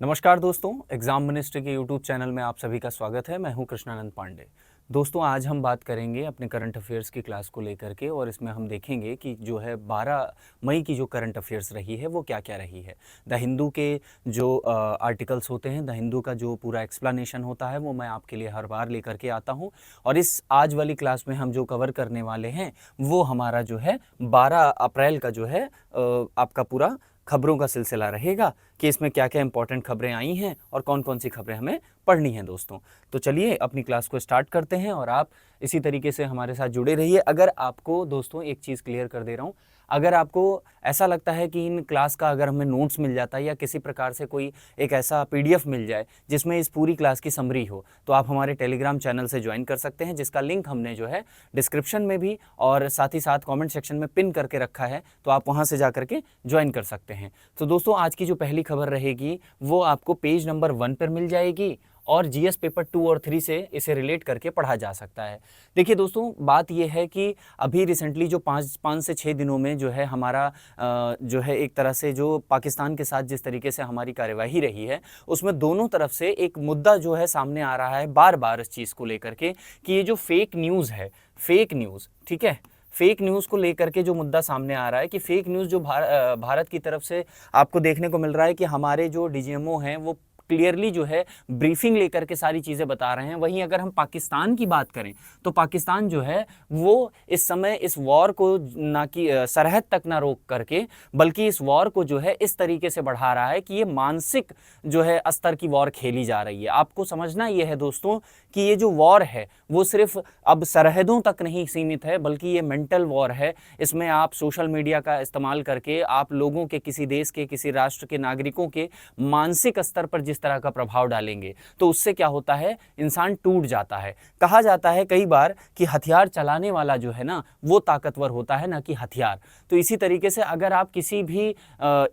नमस्कार दोस्तों, exam ministry के यूट्यूब चैनल में आप सभी का स्वागत है। मैं हूं कृष्णानंद पांडे। दोस्तों, आज हम बात करेंगे अपने करंट अफेयर्स की क्लास को लेकर के और इसमें हम देखेंगे कि जो है 12 मई की जो करंट अफेयर्स रही है वो क्या क्या रही है। द हिंदू के जो आर्टिकल्स होते हैं, द हिंदू का जो पूरा एक्सप्लेनेशन होता है वो मैं आपके लिए हर बार लेकर के आता हूँ। और इस आज वाली क्लास में हम जो कवर करने वाले हैं वो हमारा जो है 12 अप्रैल का जो है आपका पूरा खबरों का सिलसिला रहेगा कि इसमें क्या क्या इंपॉर्टेंट खबरें आई हैं और कौन कौन सी खबरें हमें पढ़नी हैं दोस्तों। तो चलिए अपनी क्लास को स्टार्ट करते हैं और आप इसी तरीके से हमारे साथ जुड़े रहिए। अगर आपको दोस्तों एक चीज़ क्लियर कर दे रहा हूँ, अगर आपको ऐसा लगता है कि इन क्लास का अगर हमें नोट्स मिल जाता है या किसी प्रकार से कोई एक ऐसा पीडीएफ मिल जाए जिसमें इस पूरी क्लास की समरी हो, तो आप हमारे टेलीग्राम चैनल से ज्वाइन कर सकते हैं, जिसका लिंक हमने जो है डिस्क्रिप्शन में भी और साथ ही साथ कमेंट सेक्शन में पिन करके रखा है, तो आप वहां से जा करके ज्वाइन कर सकते हैं। तो दोस्तों, आज की जो पहली खबर रहेगी वो आपको पेज नंबर 1 पर मिल जाएगी और जीएस पेपर 2 और 3 से इसे रिलेट करके पढ़ा जा सकता है। देखिए दोस्तों, बात यह है कि अभी रिसेंटली जो 5 से 6 दिनों में जो है हमारा जो है एक तरह से जो पाकिस्तान के साथ जिस तरीके से हमारी कार्यवाही रही है, उसमें दोनों तरफ से एक मुद्दा जो है सामने आ रहा है बार बार इस चीज़ को लेकर के कि ये जो फेक न्यूज़ है, फेक न्यूज़, ठीक है, फेक न्यूज़ को लेकर के जो मुद्दा सामने आ रहा है कि फेक न्यूज़ जो भारत की तरफ से आपको देखने को मिल रहा है कि हमारे जो डीजीएमओ हैं वो क्लियरली जो है ब्रीफिंग लेकर के सारी चीज़ें बता रहे हैं। वहीं अगर हम पाकिस्तान की बात करें तो पाकिस्तान जो है वो इस समय इस वॉर को ना कि सरहद तक ना रोक करके, बल्कि इस वॉर को जो है इस तरीके से बढ़ा रहा है कि ये मानसिक जो है स्तर की वॉर खेली जा रही है। आपको समझना ये है दोस्तों कि ये जो वॉर है वो सिर्फ अब सरहदों तक नहीं सीमित है, बल्कि ये मेंटल वॉर है। इसमें आप सोशल मीडिया का इस्तेमाल करके आप लोगों के, किसी देश के, किसी राष्ट्र के नागरिकों के मानसिक स्तर पर जिस तरह का प्रभाव डालेंगे तो उससे क्या होता है, इंसान टूट जाता है। कहा जाता है कई बार कि हथियार चलाने वाला जो है ना वो ताकतवर होता है, ना कि हथियार। तो इसी तरीके से अगर आप किसी भी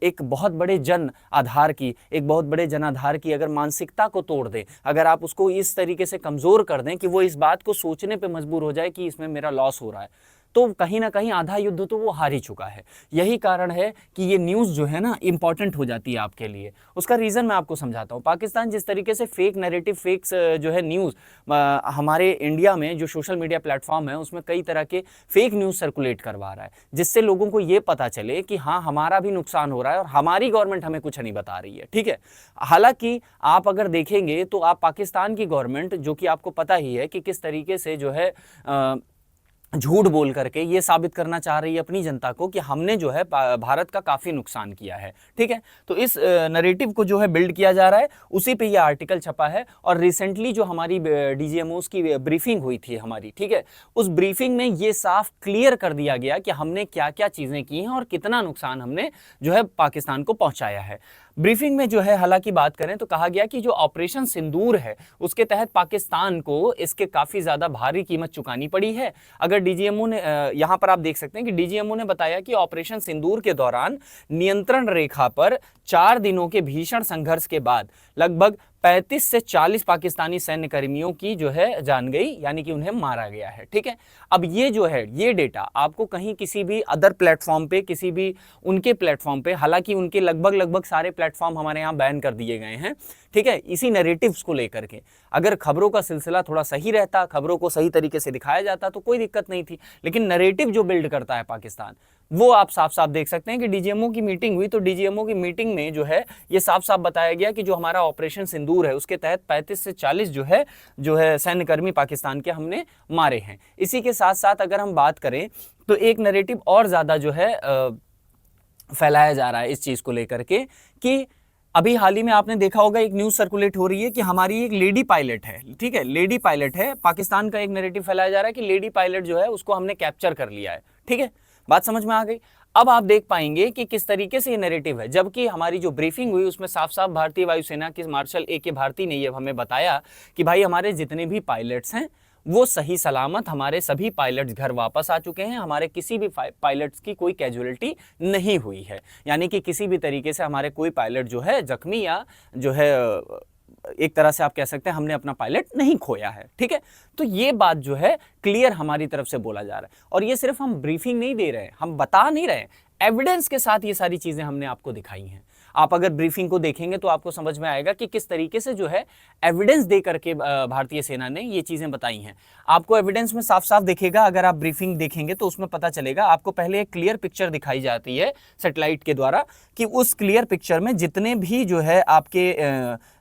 एक बहुत बड़े जन आधार की, एक बहुत बड़े जनाधार की अगर मानसिकता को तोड़ दें, अगर आप उसको इस तरीके से कमजोर कर दें कि वो इस बात को सोचने पे मजबूर हो जाए कि इसमें मेरा लॉस हो रहा है, तो कहीं ना कहीं आधा युद्ध तो वो हार ही चुका है। यही कारण है कि ये न्यूज़ जो है ना इंपॉर्टेंट हो जाती है आपके लिए। उसका रीज़न मैं आपको समझाता हूँ। पाकिस्तान जिस तरीके से फेक नैरेटिव, फेक्स जो है न्यूज़ हमारे इंडिया में जो सोशल मीडिया प्लेटफॉर्म है उसमें कई तरह के फेक न्यूज़ सर्कुलेट करवा रहा है, जिससे लोगों को ये पता चले कि हाँ, हमारा भी नुकसान हो रहा है और हमारी गवर्नमेंट हमें कुछ नहीं बता रही है, ठीक है। हालांकि आप अगर देखेंगे तो आप पाकिस्तान की गवर्नमेंट, जो कि आपको पता ही है कि किस तरीके से जो है झूठ बोल करके ये साबित करना चाह रही है अपनी जनता को कि हमने जो है भारत का काफ़ी नुकसान किया है, ठीक है। तो इस नैरेटिव को जो है बिल्ड किया जा रहा है, उसी पे ये आर्टिकल छपा है। और रिसेंटली जो हमारी डीजीएमओस की ब्रीफिंग हुई थी हमारी, ठीक है, उस ब्रीफिंग में ये साफ क्लियर कर दिया गया कि हमने क्या क्या चीज़ें की हैं और कितना नुकसान हमने जो है पाकिस्तान को पहुँचाया है। ब्रीफिंग में जो है हालांकि बात करें तो कहा गया कि जो ऑपरेशन सिंदूर है उसके तहत पाकिस्तान को इसके काफ़ी ज़्यादा भारी कीमत चुकानी पड़ी है। अगर डीजीएमओ ने यहाँ पर आप देख सकते हैं कि डीजीएमओ ने बताया कि ऑपरेशन सिंदूर के दौरान नियंत्रण रेखा पर 4 दिनों के भीषण संघर्ष के बाद लगभग 35 से 40 पाकिस्तानी सैन्य कर्मियों की जो है जान गई, यानी कि उन्हें मारा गया है, ठीक है। अब ये जो है ये डेटा आपको कहीं किसी भी अदर प्लेटफॉर्म पे, किसी भी उनके प्लेटफॉर्म पे, हालांकि उनके लगभग सारे प्लेटफॉर्म हमारे यहाँ बैन कर दिए गए हैं, ठीक है, इसी नैरेटिव्स को लेकर के। अगर खबरों का सिलसिला थोड़ा सही रहता, खबरों को सही तरीके से दिखाया जाता तो कोई दिक्कत नहीं थी, लेकिन नैरेटिव जो बिल्ड करता है पाकिस्तान, वो आप साफ साफ देख सकते हैं कि डीजीएमओ की मीटिंग हुई तो डीजीएमओ की मीटिंग में जो है ये साफ साफ बताया गया कि जो हमारा ऑपरेशन सिंदूर है उसके तहत 35 से 40 जो है सैन्यकर्मी पाकिस्तान के हमने मारे हैं। इसी के साथ साथ अगर हम बात करें तो एक नैरेटिव और ज़्यादा जो है फैलाया जा रहा है इस चीज़ को लेकर के कि अभी हाल ही में आपने देखा होगा एक न्यूज़ सर्कुलेट हो रही है कि हमारी एक लेडी पायलट है, ठीक है, लेडी पायलट है। पाकिस्तान का एक नैरेटिव फैलाया जा रहा है कि लेडी पायलट जो है उसको हमने कैप्चर कर लिया है, ठीक है, बात समझ में आ गई। अब आप देख पाएंगे कि किस तरीके से ये नैरेटिव है, जबकि हमारी जो ब्रीफिंग हुई उसमें साफ साफ भारतीय वायुसेना के मार्शल ए.के. भारती ने ये हमें बताया कि भाई हमारे जितने भी पायलट्स हैं वो सही सलामत, हमारे सभी पायलट्स घर वापस आ चुके हैं, हमारे किसी भी पायलट्स की कोई कैजुअलिटी नहीं हुई है, यानी कि किसी भी तरीके से हमारे कोई पायलट जो है जख्मी या जो है एक तरह से आप कह सकते हैं हमने अपना पायलट नहीं खोया है, ठीक है। तो ये बात जो है क्लियर हमारी तरफ से बोला जा रहा है और ये सिर्फ हम ब्रीफिंग नहीं दे रहे हैं, हम बता नहीं रहे हैं, एविडेंस के साथ ये सारी चीजें हमने आपको दिखाई हैं। आप अगर ब्रीफिंग को देखेंगे तो आपको समझ में आएगा कि किस तरीके से जो है एविडेंस दे करके भारतीय सेना ने ये चीजें बताई हैं। आपको एविडेंस में साफ साफ दिखेगा, अगर आप ब्रीफिंग देखेंगे तो उसमें पता चलेगा। आपको पहले एक क्लियर पिक्चर दिखाई जाती है सैटेलाइट के द्वारा कि उस क्लियर पिक्चर में जितने भी जो है आपके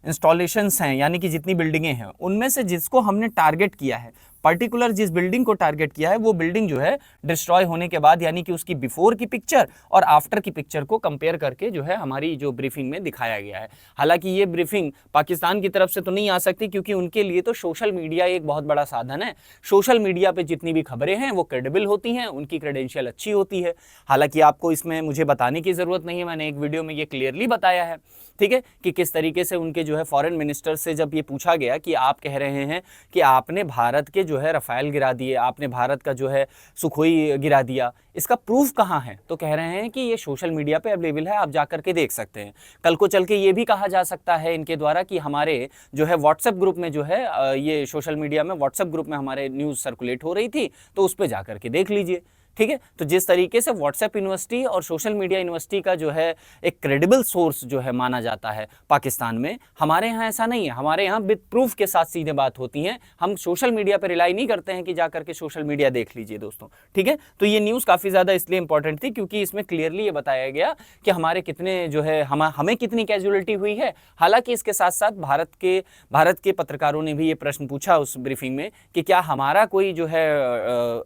इंस्टॉलेशंस हैं, यानी कि जितनी बिल्डिंगें हैं, उनमें से जिसको हमने टारगेट किया है, पर्टिकुलर जिस बिल्डिंग को टारगेट किया है, वो बिल्डिंग जो है डिस्ट्रॉय होने के बाद, यानी कि उसकी बिफोर की पिक्चर और आफ्टर की पिक्चर को कंपेयर करके जो है हमारी जो ब्रीफिंग में दिखाया गया है। हालांकि ये ब्रीफिंग पाकिस्तान की तरफ से तो नहीं आ सकती, क्योंकि उनके लिए तो सोशल मीडिया एक बहुत बड़ा साधन है। सोशल मीडिया पे जितनी भी खबरें हैं वो क्रेडिबल होती हैं, उनकी क्रेडेंशियल अच्छी होती है। हालांकि आपको इसमें मुझे बताने की जरूरत नहीं है, मैंने एक वीडियो में ये क्लियरली बताया है, ठीक है, कि किस तरीके से उनके जो है फॉरेन मिनिस्टर से जब ये पूछा गया कि आप कह रहे हैं कि आपने भारत के जो है रफाल गिरा दिए, आपने भारत का जो है सुखोई गिरा दिया, इसका प्रूफ कहाँ है, तो कह रहे हैं कि ये सोशल मीडिया पे अवेलेबल है, आप जाकर के देख सकते हैं। कल को चल के ये भी कहा जा सकता है इनके द्वारा कि हमारे जो है व्हाट्सएप ग्रुप में जो है ये सोशल मीडिया में व्हाट्सएप ग्रुप में हमारे न्यूज़ सर्कुलेट हो रही थी, तो उस पर जाकर के देख लीजिए, ठीक है। तो जिस तरीके से व्हाट्सएप यूनिवर्सिटी और सोशल मीडिया यूनिवर्सिटी का जो है एक क्रेडिबल सोर्स जो है माना जाता है पाकिस्तान में, हमारे यहाँ ऐसा नहीं है। हमारे यहाँ विद प्रूफ के साथ सीधे बात होती है, हम सोशल मीडिया पर रिलाई नहीं करते हैं कि जा करके सोशल मीडिया देख लीजिए दोस्तों, ठीक है। तो ये न्यूज़ काफ़ी ज़्यादा इसलिए इंपॉर्टेंट थी क्योंकि इसमें क्लियरली ये बताया गया कि हमारे कितने जो है हमें कितनी कैजुअलिटी हुई है। हालांकि इसके साथ साथ भारत के पत्रकारों ने भी ये प्रश्न पूछा उस ब्रीफिंग में कि क्या हमारा कोई जो है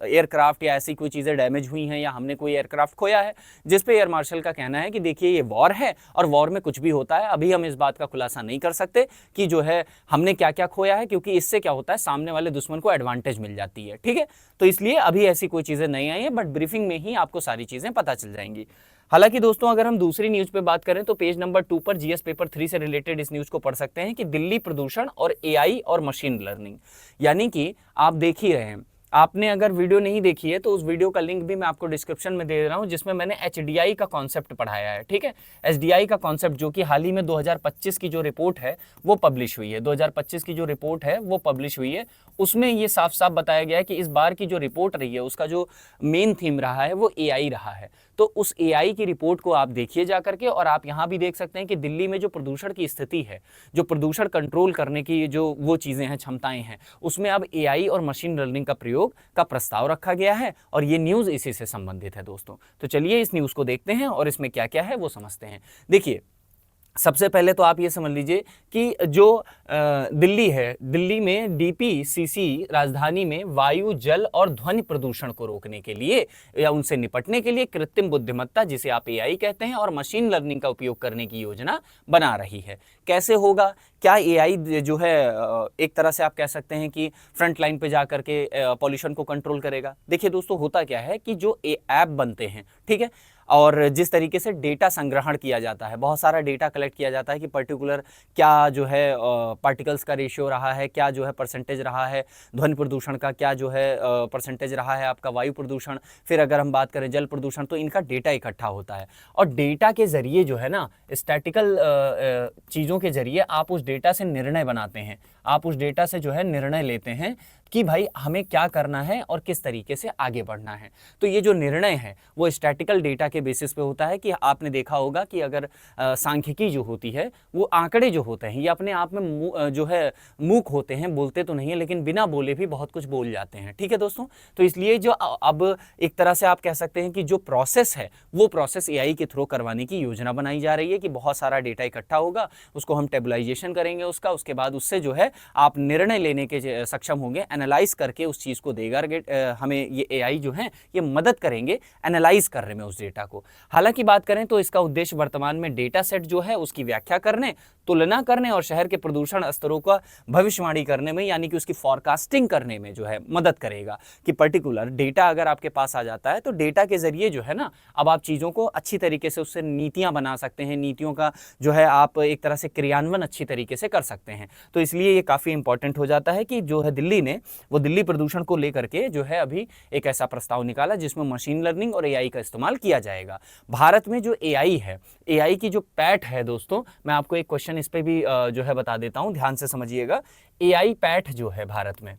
एयरक्राफ्ट या ऐसी कोई चीज़ें डैमेज हुई हैं या हमने कोई एयरक्राफ्ट खोया है, जिस पे एयर मार्शल का कहना है कि देखिए ये वॉर है और वॉर में कुछ भी होता है, अभी हम इस बात का खुलासा नहीं कर सकते कि जो है हमने क्या क्या खोया है, क्योंकि इससे क्या होता है सामने वाले दुश्मन को एडवांटेज मिल जाती है, ठीक है। तो इसलिए अभी ऐसी कोई चीज़ें नहीं आई हैं, बट ब्रीफिंग में ही आपको सारी चीज़ें पता चल जाएंगी। हालांकि दोस्तों अगर हम दूसरी न्यूज़ पे बात करें तो पेज नंबर 2 पर जीएस पेपर 3 से रिलेटेड इस न्यूज़ को पढ़ सकते हैं कि दिल्ली प्रदूषण और एआई और मशीन लर्निंग, यानी कि आप देख ही रहे हैं। आपने अगर वीडियो नहीं देखी है तो उस वीडियो का लिंक भी मैं आपको डिस्क्रिप्शन में दे रहा हूं, जिसमें मैंने एचडीआई का कॉन्सेप्ट पढ़ाया है, ठीक है। एचडीआई का कॉन्सेप्ट जो कि हाल ही में 2025 की जो रिपोर्ट है वो पब्लिश हुई है, 2025 की जो रिपोर्ट है वो पब्लिश हुई है, उसमें ये साफ साफ बताया गया है कि इस बार की जो रिपोर्ट रही है उसका जो मेन थीम रहा है वो एआई रहा है। तो उस एआई की रिपोर्ट को आप देखिए जा करके, और आप यहाँ भी देख सकते हैं कि दिल्ली में जो प्रदूषण की स्थिति है, जो प्रदूषण कंट्रोल करने की जो वो चीज़ें हैं, क्षमताएं हैं, उसमें अब एआई और मशीन लर्निंग का प्रयोग का प्रस्ताव रखा गया है, और ये न्यूज़ इसी से संबंधित है दोस्तों। तो चलिए इस न्यूज़ को देखते हैं और इसमें क्या क्या है वो समझते हैं। देखिए सबसे पहले तो आप ये समझ लीजिए कि जो दिल्ली है, दिल्ली में डीपीसीसी राजधानी में वायु, जल और ध्वनि प्रदूषण को रोकने के लिए या उनसे निपटने के लिए कृत्रिम बुद्धिमत्ता, जिसे आप एआई कहते हैं, और मशीन लर्निंग का उपयोग करने की योजना बना रही है। कैसे होगा? क्या एआई जो है एक तरह से आप कह सकते हैं कि फ्रंट लाइन पे जा करके पॉल्यूशन को कंट्रोल करेगा? देखिए दोस्तों होता क्या है कि जो ऐप बनते हैं, ठीक है, और जिस तरीके से डेटा संग्रहण किया जाता है, बहुत सारा डेटा कलेक्ट किया जाता है कि पर्टिकुलर क्या जो है पार्टिकल्स का रेशियो रहा है, क्या जो है परसेंटेज रहा है ध्वनि प्रदूषण का, क्या जो है परसेंटेज रहा है आपका वायु प्रदूषण, फिर अगर हम बात करें जल प्रदूषण, तो इनका डेटा इकट्ठा होता है। और डेटा के ज़रिए जो है ना, स्टैटिकल चीज़ों के ज़रिए आप उस डेटा से निर्णय बनाते हैं, आप उस डेटा से जो है निर्णय लेते हैं कि भाई हमें क्या करना है और किस तरीके से आगे बढ़ना है। तो ये जो निर्णय है वो स्टैटिकल डेटा के बेसिस पे होता है कि आपने देखा होगा कि अगर सांख्यिकी जो होती है, वो आंकड़े जो होते हैं ये अपने आप में जो है मूक होते हैं, बोलते तो नहीं है लेकिन बिना बोले भी बहुत कुछ बोल जाते हैं, ठीक है दोस्तों। तो इसलिए जो अब एक तरह से आप कह सकते हैं कि जो प्रोसेस है वो प्रोसेस एआई के थ्रू करवाने की योजना बनाई जा रही है कि बहुत सारा डेटा इकट्ठा होगा, उसको हम टेबलाइजेशन करेंगे उसके बाद उससे जो है आप निर्णय लेने के सक्षम होंगे, एनालाइज करके उस चीज़ को देगा। हमें ये एआई जो है ये मदद करेंगे एनालाइज करने में उस डेटा को। हालांकि बात करें तो इसका उद्देश्य वर्तमान में डेटा सेट जो है उसकी व्याख्या करने, तुलना करने और शहर के प्रदूषण स्तरों का भविष्यवाणी करने में, यानी कि उसकी फॉरकास्टिंग करने में जो है मदद करेगा। कि पर्टिकुलर डेटा अगर आपके पास आ जाता है तो डेटा के जरिए जो है ना, अब आप चीज़ों को अच्छी तरीके से उससे नीतियाँ बना सकते हैं, नीतियों का जो है आप एक तरह से क्रियान्वयन अच्छी तरीके से कर सकते हैं। तो इसलिए ये काफ़ी इंपॉर्टेंट हो जाता है कि जो है दिल्ली ने वो दिल्ली प्रदूषण को लेकर के जो है अभी एक ऐसा प्रस्ताव निकाला जिसमें मशीन लर्निंग और एआई का इस्तेमाल किया जाएगा। भारत में जो एआई है, एआई की जो पैठ है दोस्तों, मैं आपको एक क्वेश्चन इस पे भी जो है बता देता हूं, ध्यान से समझिएगा। एआई पैठ जो है भारत में,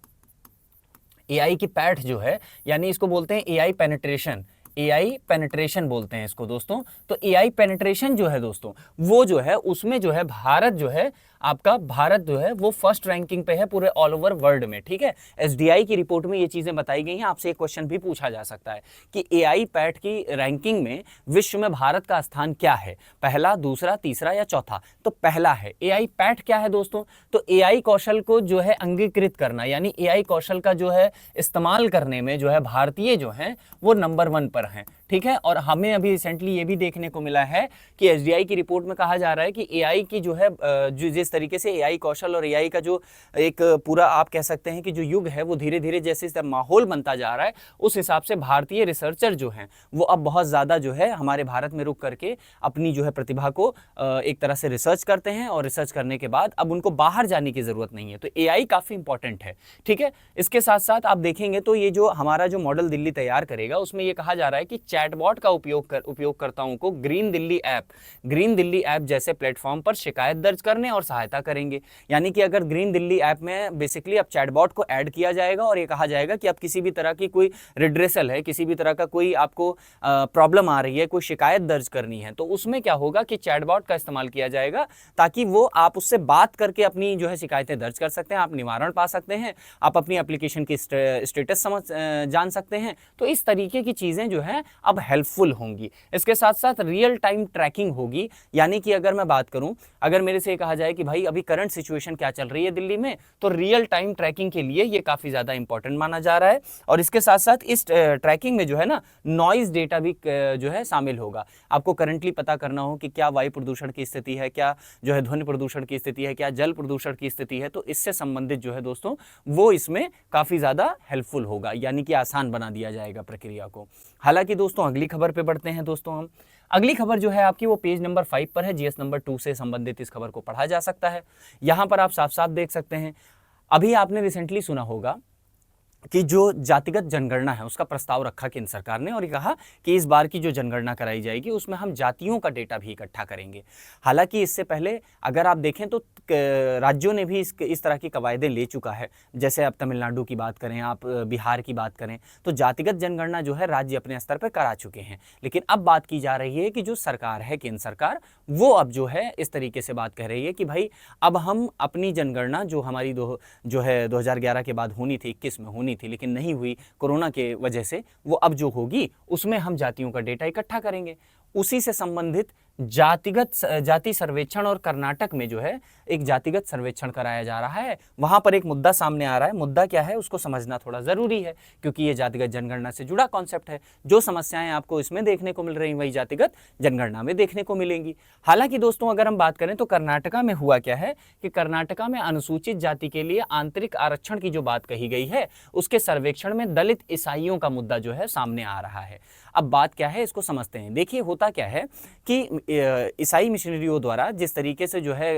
एआई की पैठ जो है, यानी इसको बोलते हैं एआई पेनिट्रेशन। एआई पेनिट्रेशन बोलते हैं इसको दोस्तों। तो एआई पेनिट्रेशन जो है दोस्तों, वो जो है उसमें जो है भारत जो है, आपका भारत जो है वो फर्स्ट रैंकिंग पे है पूरे ऑल ओवर वर्ल्ड में, ठीक है। एसडीआई की रिपोर्ट में ये चीजें बताई गई हैं। आपसे एक क्वेश्चन भी पूछा जा सकता है कि एआई पैट की रैंकिंग में विश्व में भारत का स्थान क्या है, पहला, दूसरा, तीसरा या चौथा। तो पहला है। एआई पैट क्या है दोस्तों? तो एआई कौशल को जो है अंगीकृत करना, यानी एआई कौशल का जो है इस्तेमाल करने में जो है भारतीय जो है वो नंबर 1 पर हैं, ठीक है। और हमें अभी रिसेंटली ये भी देखने को मिला है कि एसडीआई की रिपोर्ट में कहा जा रहा है कि एआई की जो है जिस तरीके से एआई कौशल और एआई का जो एक पूरा आप कह सकते हैं कि जो युग है वो धीरे धीरे जैसे माहौल बनता जा रहा है, उस हिसाब से भारतीय रिसर्चर जो हैं वो अब बहुत ज़्यादा जो है हमारे भारत में रुक करके अपनी जो है प्रतिभा को एक तरह से रिसर्च करते हैं, और रिसर्च करने के बाद अब उनको बाहर जाने की ज़रूरत नहीं है। तो एआई काफ़ी इंपॉर्टेंट है, ठीक है। इसके साथ साथ आप देखेंगे तो ये जो हमारा जो मॉडल दिल्ली तैयार करेगा उसमें ये कहा जा रहा है कि चैटबॉट का उपयोगकर्ताओं को ग्रीन दिल्ली ऐप जैसे प्लेटफॉर्म पर शिकायत दर्ज करने और सहायता करेंगे। यानी कि अगर ग्रीन दिल्ली ऐप में बेसिकली अब चैटबॉट को ऐड किया जाएगा और ये कहा जाएगा कि अब किसी भी तरह की कोई रिड्रेसल है, किसी भी तरह का कोई आपको प्रॉब्लम आ रही है, कोई शिकायत दर्ज करनी है, तो उसमें क्या होगा कि चैटबॉट का इस्तेमाल किया जाएगा ताकि वो आप उससे बात करके अपनी जो है शिकायतें दर्ज कर सकते हैं, आप निवारण पा सकते हैं, आप अपनी एप्लीकेशन की स्टेटस जान सकते हैं। तो इस तरीके की चीज़ें जो है अब हेल्पफुल होंगी। इसके साथ साथ रियल टाइम ट्रैकिंग होगी, यानी कि अगर मैं बात करूं, अगर मेरे से कहा जाए कि भाई अभी करंट सिचुएशन क्या चल रही है दिल्ली में, तो रियल टाइम ट्रैकिंग के लिए ये काफ़ी ज़्यादा इंपॉर्टेंट माना जा रहा है। और इसके साथ साथ इस ट्रैकिंग में जो है ना नॉइज़ डेटा भी जो है शामिल होगा। आपको करंटली पता करना हो कि क्या वायु प्रदूषण की स्थिति है, क्या जो है ध्वनि प्रदूषण की स्थिति है, क्या जल प्रदूषण की स्थिति है, तो इससे संबंधित जो है दोस्तों वो इसमें काफ़ी ज़्यादा हेल्पफुल होगा, यानी कि आसान बना दिया जाएगा प्रक्रिया को। हालांकि दोस्तों अगली खबर पे बढ़ते हैं दोस्तों हम। अगली खबर जो है आपकी वो पेज नंबर 5 पर है, जीएस नंबर 2 से संबंधित इस खबर को पढ़ा जा सकता है। यहाँ पर आप साफ साफ देख सकते हैं, अभी आपने रिसेंटली सुना होगा कि जो जातिगत जनगणना है उसका प्रस्ताव रखा केंद्र सरकार ने, और ये कहा कि इस बार की जो जनगणना कराई जाएगी उसमें हम जातियों का डेटा भी इकट्ठा करेंगे। हालांकि इससे पहले अगर आप देखें तो राज्यों ने भी इस तरह की कवायदें ले चुका है। जैसे अब तमिलनाडु की बात करें, आप बिहार की बात करें, तो जातिगत जनगणना जो है राज्य अपने स्तर पर करा चुके हैं। लेकिन अब बात की जा रही है कि जो सरकार है, केंद्र सरकार, वो अब जो है इस तरीके से बात कह रही है कि भाई अब हम अपनी जनगणना जो हमारी जो है 2011 के बाद होनी थी, 21 में होनी थी लेकिन नहीं हुई कोरोना के वजह से, वो अब जो होगी उसमें हम जातियों का डेटा इकट्ठा करेंगे। उसी से संबंधित जाति सर्वेक्षण, और कर्नाटक में जो है एक जातिगत सर्वेक्षण कराया जा रहा है। वहां पर एक मुद्दा सामने आ रहा है। मुद्दा क्या है उसको समझना थोड़ा जरूरी है, क्योंकि ये जातिगत जनगणना से जुड़ा कॉन्सेप्ट है। जो समस्याएं आपको इसमें देखने को मिल रही वही जातिगत जनगणना में देखने को मिलेंगी। हालांकि दोस्तों अगर हम बात करें तो कर्नाटका में हुआ क्या है कि कर्नाटका में अनुसूचित जाति के लिए आंतरिक आरक्षण की जो बात कही गई है उसके सर्वेक्षण में दलित ईसाइयों का मुद्दा जो है सामने आ रहा है। अब बात क्या है इसको समझते हैं। देखिए होता क्या है कि ईसाई मिशनरियों द्वारा जिस तरीके से जो है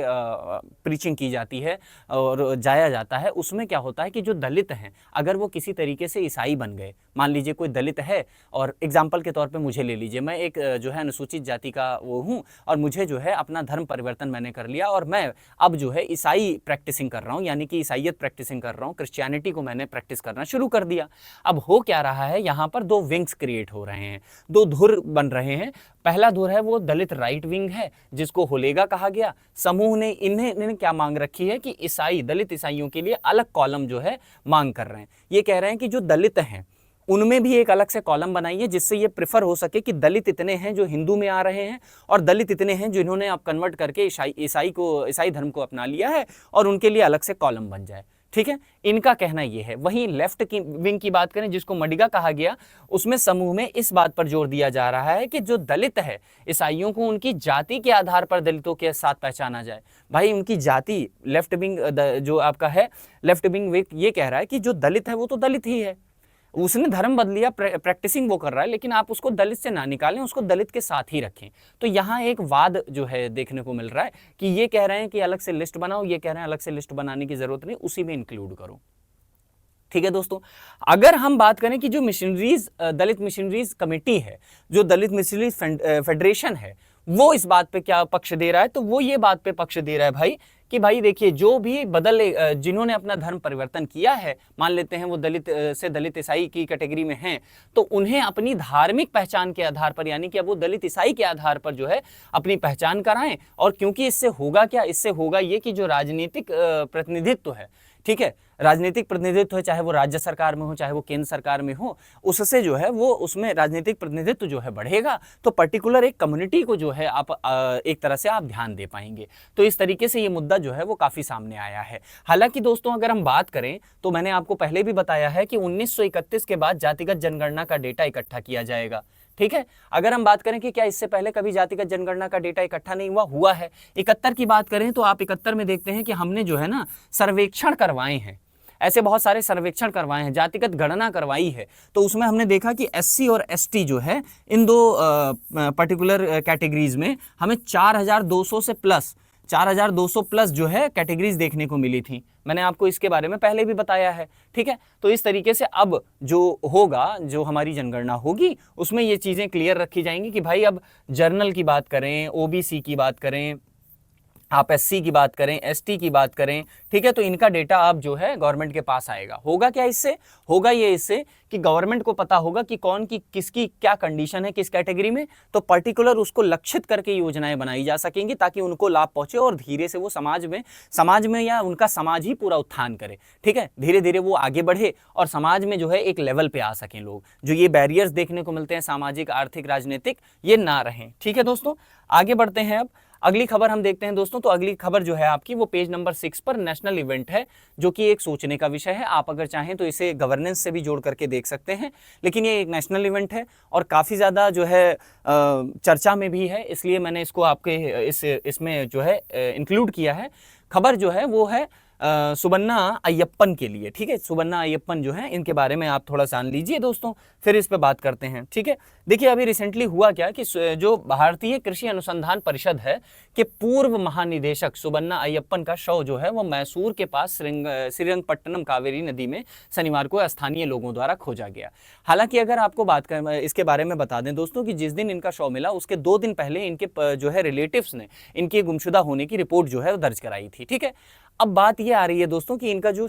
प्रीचिंग की जाती है और जाया जाता है, उसमें क्या होता है कि जो दलित हैं अगर वो किसी तरीके से ईसाई बन गए, मान लीजिए कोई दलित है और एग्जाम्पल के तौर पे मुझे ले लीजिए, मैं एक जो है अनुसूचित जाति का वो हूँ और मुझे जो है अपना धर्म परिवर्तन मैंने कर लिया और मैं अब जो है ईसाई प्रैक्टिसिंग कर रहा हूँ, यानी कि ईसाइयत प्रैक्टिसिंग कर रहा हूँ, क्रिश्चियनिटी को मैंने प्रैक्टिस करना शुरू कर दिया। अब हो क्या रहा है, यहाँ पर दो विंग्स क्रिएट हो रहे हैं, दो धुर बन रहे हैं। पहला धुर है वो दलित राइट विंग है जिसको होलेगा कहा गया। समूह ने इन्हें क्या मांग रखी है कि ईसाई, दलित ईसाइयों के लिए अलग कॉलम जो है मांग कर रहे हैं। ये कह रहे हैं कि जो दलित हैं उनमें भी एक अलग से कॉलम बनाइए जिससे ये प्रेफर हो सके कि दलित इतने हैं जो हिंदू में आ रहे हैं और दलित इतने हैं जिन्होंने अब कन्वर्ट करके ईसाई धर्म को अपना लिया है, और उनके लिए अलग से कॉलम बन जाए। ठीक है, इनका कहना ये है। वहीं लेफ्ट की विंग की बात करें जिसको मडिगा कहा गया, उसमें समूह में इस बात पर जोर दिया जा रहा है कि जो दलित है ईसाइयों को उनकी जाति के आधार पर दलितों के साथ पहचाना जाए। भाई उनकी जाति, लेफ्ट विंग जो आपका है लेफ्ट विंग ये कह रहा है कि जो दलित है वो तो दलित ही है, उसने धर्म बदल लिया, प्रैक्टिसिंग वो कर रहा है, लेकिन आप उसको दलित से ना निकालें, उसको दलित के साथ ही रखें। तो यहाँ एक वाद जो है देखने को मिल रहा है कि ये कह रहे हैं कि अलग से लिस्ट बनाओ, ये कह रहे हैं अलग से लिस्ट बनाने की जरूरत नहीं, उसी में इंक्लूड करो। ठीक है दोस्तों, अगर हम बात करें कि जो मिशनरीज, दलित मिशनरीज कमेटी है, जो दलित मिशनरीज फेडरेशन है, वो इस बात पे क्या पक्ष दे रहा है, तो वो ये बात पे पक्ष दे रहा है भाई कि भाई देखिए जो भी जिन्होंने अपना धर्म परिवर्तन किया है, मान लेते हैं वो दलित से दलित ईसाई की कैटेगरी में हैं, तो उन्हें अपनी धार्मिक पहचान के आधार पर, यानी कि अब वो दलित ईसाई के आधार पर जो है अपनी पहचान कराएं। और क्योंकि इससे होगा क्या, इससे होगा ये कि जो राजनीतिक प्रतिनिधित्व है, ठीक है, राजनीतिक प्रतिनिधित्व है, चाहे वो राज्य सरकार में हो चाहे वो केंद्र सरकार में हो, उससे जो है वो उसमें राजनीतिक प्रतिनिधित्व जो है बढ़ेगा, तो पर्टिकुलर एक कम्युनिटी को जो है आप एक तरह से आप ध्यान दे पाएंगे। तो इस तरीके से ये मुद्दा जो है वो काफी सामने आया है। हालांकि दोस्तों अगर हम बात करें तो मैंने आपको पहले भी बताया है कि 1931 के बाद जातिगत जनगणना का डेटा इकट्ठा किया जाएगा, ठीक है। अगर हम बात करें कि क्या इससे पहले कभी जातिगत जनगणना का डेटा इकट्ठा नहीं हुआ है। 71 की बात करें तो आप 71 में देखते हैं कि हमने जो है ना सर्वेक्षण करवाए हैं, ऐसे बहुत सारे सर्वेक्षण करवाए हैं, जातिगत गणना करवाई है। तो उसमें हमने देखा कि एससी और एसटी जो है इन दो पर्टिकुलर कैटेगरीज में हमें 4200 से प्लस 4200 प्लस जो है कैटेगरीज देखने को मिली थी। मैंने आपको इसके बारे में पहले भी बताया है, ठीक है। तो इस तरीके से अब जो होगा, जो हमारी जनगणना होगी उसमें ये चीजें क्लियर रखी जाएंगी कि भाई अब जर्नल की बात करें, ओबीसी की बात करें, आप एससी की बात करें, एसटी की बात करें, ठीक है, तो इनका डेटा अब जो है गवर्नमेंट के पास आएगा। होगा क्या इससे, होगा ये इससे कि गवर्नमेंट को पता होगा कि कौन की किसकी क्या कंडीशन है किस कैटेगरी में, तो पर्टिकुलर उसको लक्षित करके योजनाएं बनाई जा सकेंगी ताकि उनको लाभ पहुंचे और धीरे से वो समाज में या उनका समाज ही पूरा उत्थान करे, ठीक है, धीरे धीरे वो आगे बढ़े और समाज में जो है एक लेवल पे आ सकें लोग। जो ये बैरियर्स देखने को मिलते हैं सामाजिक, आर्थिक, राजनीतिक, ये ना रहें, ठीक है दोस्तों। आगे बढ़ते हैं अब अगली खबर हम देखते हैं दोस्तों। तो अगली खबर जो है आपकी वो पेज नंबर 6 पर नेशनल इवेंट है, जो कि एक सोचने का विषय है। आप अगर चाहें तो इसे गवर्नेंस से भी जोड़ करके देख सकते हैं, लेकिन ये एक नेशनल इवेंट है और काफ़ी ज़्यादा जो है चर्चा में भी है, इसलिए मैंने इसको आपके इसमें जो है इंक्लूड किया है। खबर जो है वो है सुबन्ना अय्यप्पन के लिए, ठीक है। सुबन्ना अय्यप्पन जो है इनके बारे में आप थोड़ा जान लीजिए दोस्तों, फिर इस पे बात करते हैं, ठीक है। देखिए अभी रिसेंटली हुआ क्या कि जो भारतीय कृषि अनुसंधान परिषद है के पूर्व महानिदेशक सुबन्ना अय्यप्पन का शव जो है वो मैसूर के पास श्रीरंगपट्टनम कावेरी नदी में शनिवार को स्थानीय लोगों द्वारा खोजा गया। हालांकि अगर आपको बात कर इसके बारे में बता दें दोस्तों कि जिस दिन इनका शव मिला उसके 2 दिन पहले इनके जो है रिलेटिव्स ने इनके गुमशुदा होने की रिपोर्ट जो है दर्ज कराई थी, ठीक है। अब बात ये आ रही है दोस्तों कि इनका जो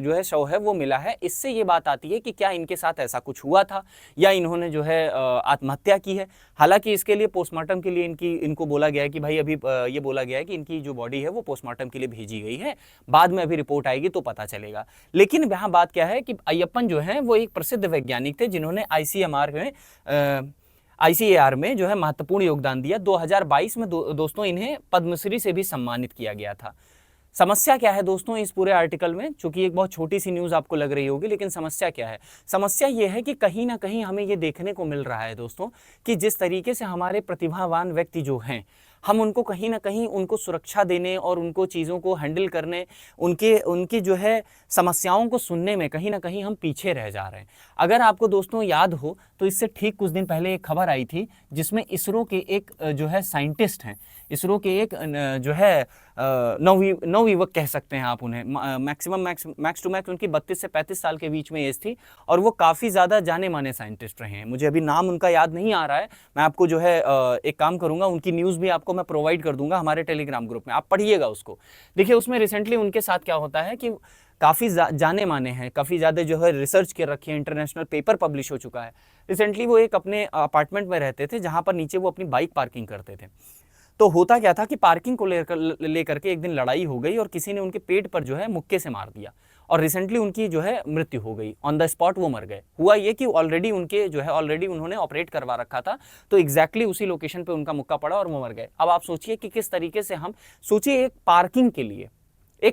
है शव है वो मिला है, इससे ये बात आती है कि क्या इनके साथ ऐसा कुछ हुआ था या इन्होंने जो है आत्महत्या की है। हालांकि इसके लिए पोस्टमार्टम के लिए इनको बोला गया है कि भाई अभी ये बोला गया है कि इनकी जो बॉडी है वो पोस्टमार्टम के लिए भेजी गई है, बाद में अभी रिपोर्ट आएगी तो पता चलेगा। लेकिन यहाँ बात क्या है कि अय्यप्पन जो है वो एक प्रसिद्ध वैज्ञानिक थे जिन्होंने ICAR में जो है महत्वपूर्ण योगदान दिया। 2022 में दोस्तों इन्हें पद्मश्री से भी सम्मानित किया गया था। समस्या क्या है दोस्तों इस पूरे आर्टिकल में, चूंकि एक बहुत छोटी सी न्यूज़ आपको लग रही होगी, लेकिन समस्या क्या है, समस्या ये है कि कहीं ना कहीं हमें ये देखने को मिल रहा है दोस्तों कि जिस तरीके से हमारे प्रतिभावान व्यक्ति जो हैं, हम उनको कहीं ना कहीं उनको सुरक्षा देने और उनको चीज़ों को हैंडल करने, उनकी जो है समस्याओं को सुनने में कहीं ना कहीं हम पीछे रह जा रहे हैं। अगर आपको दोस्तों याद हो तो इससे ठीक कुछ दिन पहले एक खबर आई थी जिसमें इसरो के एक जो है साइंटिस्ट हैं, इसरो के एक जो है नवयुवक कह सकते हैं आप उन्हें, मैक्स टू मैक्स उनकी 32 से 35 साल के बीच में एज थी और वो काफ़ी ज़्यादा जाने माने साइंटिस्ट रहे हैं। मुझे अभी नाम उनका याद नहीं आ रहा है, मैं आपको जो है एक काम करूंगा, उनकी न्यूज़ भी आपको मैं प्रोवाइड कर दूंगा हमारे टेलीग्राम ग्रुप में, आप पढ़िएगा उसको। देखिए उसमें रिसेंटली उनके साथ क्या होता है कि काफ़ी जाने माने हैं, काफ़ी ज़्यादा जो है रिसर्च कर रखी है, इंटरनेशनल पेपर पब्लिश हो चुका है। रिसेंटली वो एक अपने अपार्टमेंट में रहते थे जहाँ पर नीचे वो अपनी बाइक पार्किंग करते थे। तो होता क्या था कि पार्किंग को लेकर के एक दिन लड़ाई हो गई और किसी ने उनके पेट पर जो है मुक्के से मार दिया और रिसेंटली उनकी जो है मृत्यु हो गई, ऑन द स्पॉट वो मर गए। हुआ ये कि ऑलरेडी उन्होंने ऑपरेट करवा रखा था, तो एग्जैक्टली उसी लोकेशन पे उनका मुक्का पड़ा और वो मर गए। अब आप सोचिए कि किस तरीके से हम सोचिए एक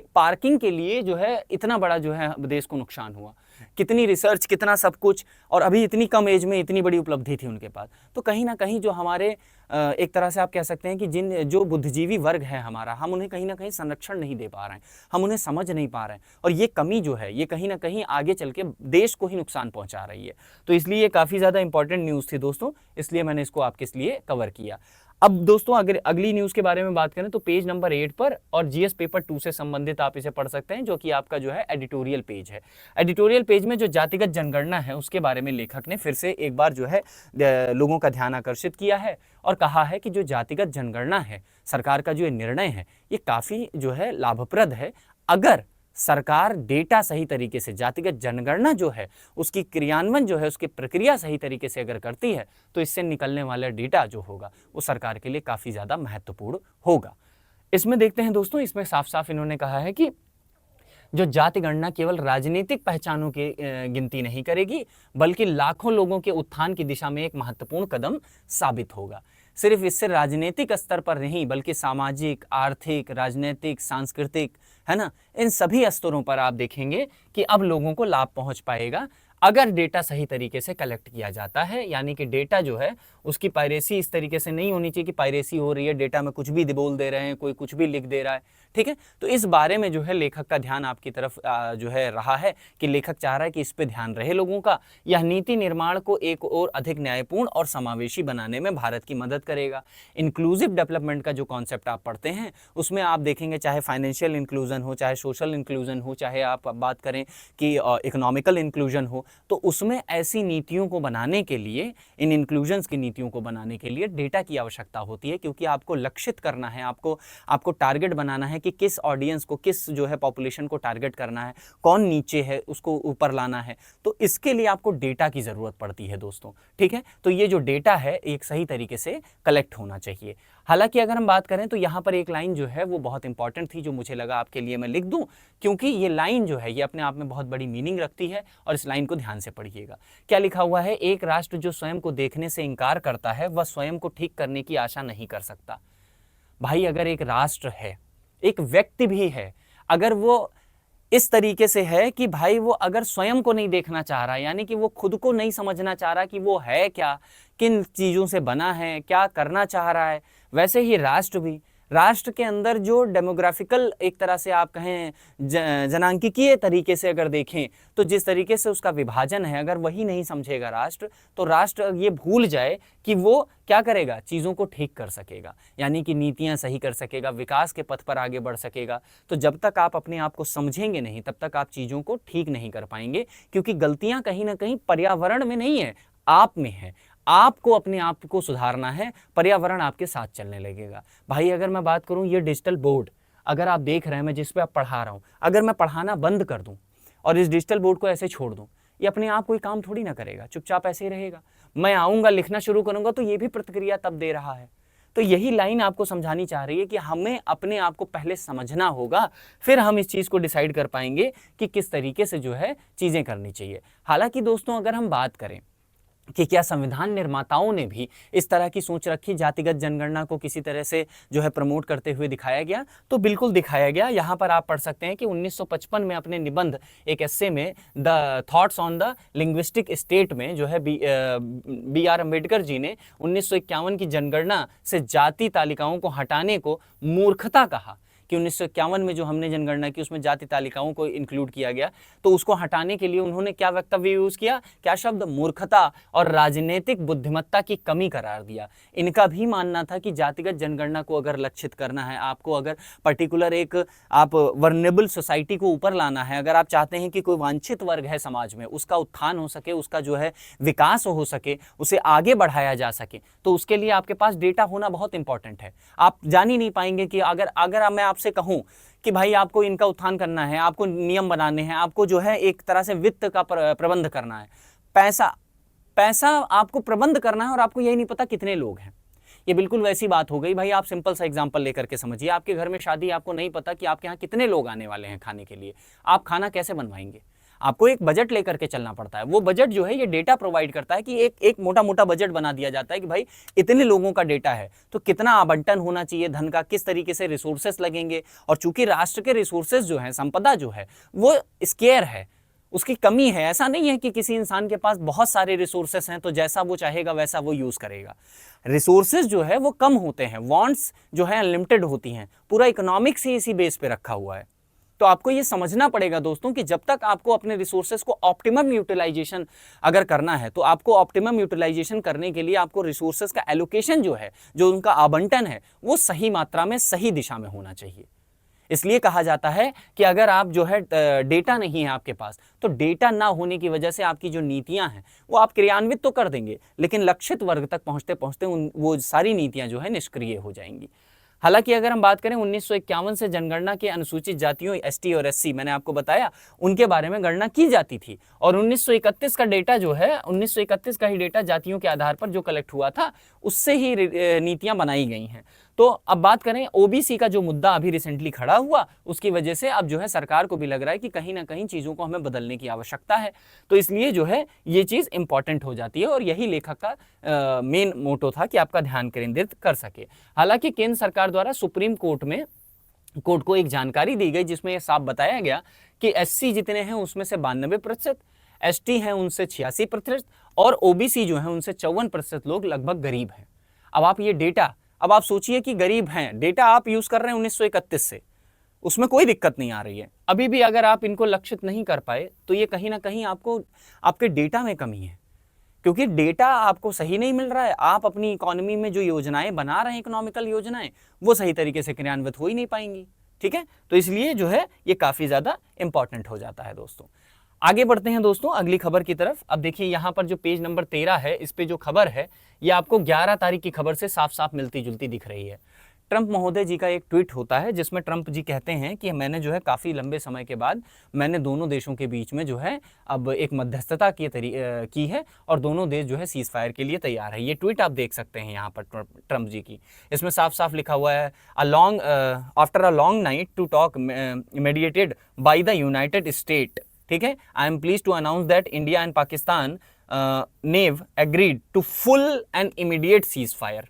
पार्किंग के लिए जो है इतना बड़ा जो है देश को नुकसान हुआ, कितनी रिसर्च, कितना सब कुछ, और अभी इतनी कम एज में इतनी बड़ी उपलब्धि थी उनके पास। तो कहीं ना कहीं जो हमारे एक तरह से आप कह सकते हैं कि जो बुद्धिजीवी वर्ग है हमारा, हम उन्हें कहीं ना कहीं संरक्षण नहीं दे पा रहे हैं, हम उन्हें समझ नहीं पा रहे हैं, और ये कमी जो है ये कहीं ना कहीं आगे चल के देश को ही नुकसान पहुंचा रही है। तो इसलिए ये काफ़ी ज़्यादा इंपॉर्टेंट न्यूज़ थी दोस्तों, इसलिए मैंने इसको आपके लिए कवर किया। अब दोस्तों अगर अगली न्यूज़ के बारे में बात करें तो पेज नंबर 8 पर और जीएस पेपर 2 से संबंधित आप इसे पढ़ सकते हैं, जो कि आपका जो है एडिटोरियल पेज है। एडिटोरियल पेज में जो जातिगत जनगणना है उसके बारे में लेखक ने फिर से एक बार जो है लोगों का ध्यान आकर्षित किया है और कहा है कि जो जातिगत जनगणना है, सरकार का जो ये निर्णय है, ये काफ़ी जो है लाभप्रद है। अगर सरकार डेटा सही तरीके से, जातिगत जनगणना जो है उसकी क्रियान्वयन जो है, उसकी प्रक्रिया सही तरीके से अगर करती है तो इससे निकलने वाला डेटा जो होगा वो सरकार के लिए काफ़ी ज़्यादा महत्वपूर्ण होगा। इसमें देखते हैं दोस्तों, इसमें साफ साफ इन्होंने कहा है कि जो जाति गणना केवल राजनीतिक पहचानों की गिनती नहीं करेगी, बल्कि लाखों लोगों के उत्थान की दिशा में एक महत्वपूर्ण कदम साबित होगा। सिर्फ इससे राजनीतिक स्तर पर नहीं बल्कि सामाजिक, आर्थिक, राजनीतिक, सांस्कृतिक, है ना, इन सभी स्तरों पर आप देखेंगे कि अब लोगों को लाभ पहुंच पाएगा अगर डेटा सही तरीके से कलेक्ट किया जाता है। यानी कि डेटा जो है उसकी पायरेसी इस तरीके से नहीं होनी चाहिए कि पायरेसी हो रही है, डेटा में कुछ भी बोल दे रहे हैं, कोई कुछ भी लिख दे रहा है, ठीक है। तो इस बारे में जो है लेखक का ध्यान आपकी तरफ जो है रहा है कि लेखक चाह रहा है कि इस पे ध्यान रहे लोगों का। यह नीति निर्माण को एक और अधिक न्यायपूर्ण और समावेशी बनाने में भारत की मदद करेगा। इंक्लूसिव डेवलपमेंट का जो कॉन्सेप्ट आप पढ़ते हैं उसमें आप देखेंगे, चाहे फाइनेंशियल इंक्लूजन हो, चाहे सोशल इंक्लूजन हो, चाहे आप बात करें कि इकोनॉमिकल इंक्लूजन हो, तो उसमें ऐसी नीतियों को बनाने के लिए, इन इंक्लूजन्स की नीतियों को बनाने के लिए डेटा की आवश्यकता होती है, क्योंकि आपको लक्षित करना है, आपको टारगेट बनाना है कि किस ऑडियंस को, किस जो है पॉपुलेशन को टारगेट करना है, कौन नीचे है उसको ऊपर लाना है। तो इसके लिए आपको डेटा की ज़रूरत पड़ती है दोस्तों, ठीक है। तो ये जो डेटा है एक सही तरीके से कलेक्ट होना चाहिए। हालांकि अगर हम बात करें तो यहाँ पर एक लाइन जो है वो बहुत इंपॉर्टेंट थी, जो मुझे लगा आपके लिए मैं लिख दूं, क्योंकि ये लाइन जो है ये अपने आप में बहुत बड़ी मीनिंग रखती है और इस लाइन को ध्यान से पढ़िएगा। क्या लिखा हुआ है? एक राष्ट्र जो स्वयं को देखने से इनकार करता है वह स्वयं को ठीक करने की आशा नहीं कर सकता। भाई अगर एक राष्ट्र है, एक व्यक्ति भी है, अगर वो इस तरीके से है कि भाई वो अगर स्वयं को नहीं देखना चाह रहा, यानी कि वो खुद को नहीं समझना चाह रहा कि वो है क्या, किन चीज़ों से बना है, क्या करना चाह रहा है, वैसे ही राष्ट्र भी, राष्ट्र के अंदर जो डेमोग्राफिकल एक तरह से आप कहें जनांकिकीय तरीके से अगर देखें तो जिस तरीके से उसका विभाजन है, अगर वही नहीं समझेगा राष्ट्र, तो राष्ट्र ये भूल जाए कि वो क्या करेगा, चीज़ों को ठीक कर सकेगा, यानी कि नीतियां सही कर सकेगा, विकास के पथ पर आगे बढ़ सकेगा। तो जब तक आप अपने आप को समझेंगे नहीं तब तक आप चीज़ों को ठीक नहीं कर पाएंगे, क्योंकि गलतियां कहीं ना कहीं पर्यावरण में नहीं है, आप में है। आपको अपने आप को सुधारना है, पर्यावरण आपके साथ चलने लगेगा। भाई अगर मैं बात करूं, ये डिजिटल बोर्ड अगर आप देख रहे हैं, मैं जिस पे आप पढ़ा रहा हूं, अगर मैं पढ़ाना बंद कर दूं और इस डिजिटल बोर्ड को ऐसे छोड़ दूं, ये अपने आप कोई काम थोड़ी ना करेगा, चुपचाप ऐसे ही रहेगा। मैं आऊँगा, लिखना शुरू करूँगा तो ये भी प्रतिक्रिया तब दे रहा है। तो यही लाइन आपको समझानी चाह रही है कि हमें अपने आप को पहले समझना होगा, फिर हम इस चीज़ को डिसाइड कर पाएंगे कि किस तरीके से जो है चीज़ें करनी चाहिए। हालांकि दोस्तों अगर हम बात करें कि क्या संविधान निर्माताओं ने भी इस तरह की सोच रखी, जातिगत जनगणना को किसी तरह से जो है प्रमोट करते हुए दिखाया गया, तो बिल्कुल दिखाया गया। यहाँ पर आप पढ़ सकते हैं कि 1955 में अपने निबंध एक एस्से में the thoughts on the linguistic state में जो है बी.आर. अम्बेडकर जी ने 1951 की जनगणना से जाति तालिकाओं को हटाने को मूर्खता कहा कि 1951 में जो हमने जनगणना की उसमें जाति तालिकाओं को इंक्लूड किया गया, तो उसको हटाने के लिए उन्होंने क्या वक्तव्य यूज़ किया, क्या शब्द, मूर्खता और राजनीतिक बुद्धिमत्ता की कमी करार दिया। इनका भी मानना था कि जातिगत जनगणना को अगर लक्षित करना है, आपको अगर पर्टिकुलर एक आप वर्नेबल सोसाइटी को ऊपर लाना है, अगर आप चाहते हैं कि कोई वांछित वर्ग है समाज में उसका उत्थान हो सके, उसका जो है विकास हो सके, उसे आगे बढ़ाया जा सके, तो उसके लिए आपके पास डेटा होना बहुत इंपॉर्टेंट है। आप जान ही नहीं पाएंगे कि अगर मैं आपसे कहूं कि भाई आपको इनका उत्थान करना है, आपको नियम बनाने हैं, आपको जो है एक तरह से वित्त का प्रबंध करना है, पैसा आपको प्रबंध करना है और आपको यही नहीं पता कितने लोग हैं। ये बिल्कुल वैसी बात हो गई भाई, आप सिंपल सा एग्जांपल लेकर के समझिए, आपके घर में शादी, आपको नहीं पता कि आपके यहाँ कितने लोग आने वाले हैं खाने के लिए, आप खाना कैसे बनवाएंगे? आपको एक बजट लेकर के चलना पड़ता है। वो बजट जो है ये डेटा प्रोवाइड करता है कि एक मोटा मोटा बजट बना दिया जाता है कि भाई इतने लोगों का डेटा है तो कितना आवंटन होना चाहिए धन का, किस तरीके से रिसोर्सेस लगेंगे। और चूंकि राष्ट्र के रिसोर्सेस जो है, संपदा जो है वो स्केयर है, उसकी कमी है। ऐसा नहीं है कि किसी इंसान के पास बहुत सारे रिसोर्सेस हैं तो जैसा वो चाहेगा वैसा वो यूज करेगा। रिसोर्सेज जो है वो कम होते हैं, वांट्स जो है अनलिमिटेड होती हैं। पूरा इकोनॉमिक्स ही इसी बेस पे रखा हुआ है। तो तो आपको ये समझना पड़ेगा दोस्तों कि जब तक आपको अपने रिसोर्सेज को ऑप्टिमम यूटिलाइजेशन अगर करना है, तो आपको ऑप्टिमम यूटिलाइजेशन करने के लिए आपको रिसोर्सेज का एलोकेशन जो है, जो उनका आवंटन है, वो सही मात्रा में सही दिशा में होना चाहिए। इसलिए कहा जाता है कि अगर आप जो है डेटा नहीं है आपके पास, तो डेटा ना होने की वजह से आपकी जो नीतियां हैं वो आप क्रियान्वित तो कर देंगे, लेकिन लक्षित वर्ग तक पहुंचते पहुंचते वो सारी नीतियां जो है निष्क्रिय हो जाएंगी। हालांकि अगर हम बात करें 1951 से जनगणना के अनुसूचित जातियों एसटी और एससी, मैंने आपको बताया उनके बारे में गणना की जाती थी, और 1931 का डेटा जो है 1931 का ही डेटा जातियों के आधार पर जो कलेक्ट हुआ था उससे ही नीतियां बनाई गई हैं। तो अब बात करें ओबीसी का जो मुद्दा अभी रिसेंटली खड़ा हुआ, उसकी वजह से अब जो है सरकार को भी लग रहा है कि कहीं ना कहीं चीज़ों को हमें बदलने की आवश्यकता है, तो इसलिए जो है ये चीज़ इंपॉर्टेंट हो जाती है, और यही लेखक का मेन मोटो था कि आपका ध्यान केंद्रित कर सके। हालांकि केंद्र सरकार द्वारा सुप्रीम कोर्ट को एक जानकारी दी गई जिसमें यह साफ बताया गया कि एससी जितने हैं उसमें से 92%, एसटी हैं उनसे 86%, और ओबीसी जो है उनसे 54% लोग लगभग गरीब हैं। अब आप ये डेटा, अब आप सोचिए कि गरीब हैं, डेटा आप यूज कर रहे हैं 1931 से, उसमें कोई दिक्कत नहीं आ रही है, अभी भी अगर आप इनको लक्षित नहीं कर पाए तो ये कहीं ना कहीं आपको आपके डेटा में कमी है, क्योंकि डेटा आपको सही नहीं मिल रहा है। आप अपनी इकोनॉमी में जो योजनाएं बना रहे हैं, इकोनॉमिकल योजनाएं, वो सही तरीके से क्रियान्वित हो ही नहीं पाएंगी। ठीक है, तो इसलिए जो है ये काफी ज्यादा इंपॉर्टेंट हो जाता है दोस्तों। आगे बढ़ते हैं दोस्तों अगली खबर की तरफ। अब देखिए यहाँ पर जो पेज नंबर 13 है, इस पे जो खबर है ये आपको 11 तारीख की खबर से साफ साफ मिलती जुलती दिख रही है। ट्रंप महोदय जी का एक ट्वीट होता है जिसमें ट्रंप जी कहते हैं कि मैंने जो है काफ़ी लंबे समय के बाद मैंने दोनों देशों के बीच में जो है अब एक मध्यस्थता की है, और दोनों देश जो है सीज फायर के लिए तैयार है। ये ट्वीट आप देख सकते हैं यहाँ पर ट्रंप जी की, इसमें साफ साफ लिखा हुआ है after a long night to talk mediated by the United State, ठीक है, I am please to announce that India and Pakistan have agreed to full and immediate cease fire.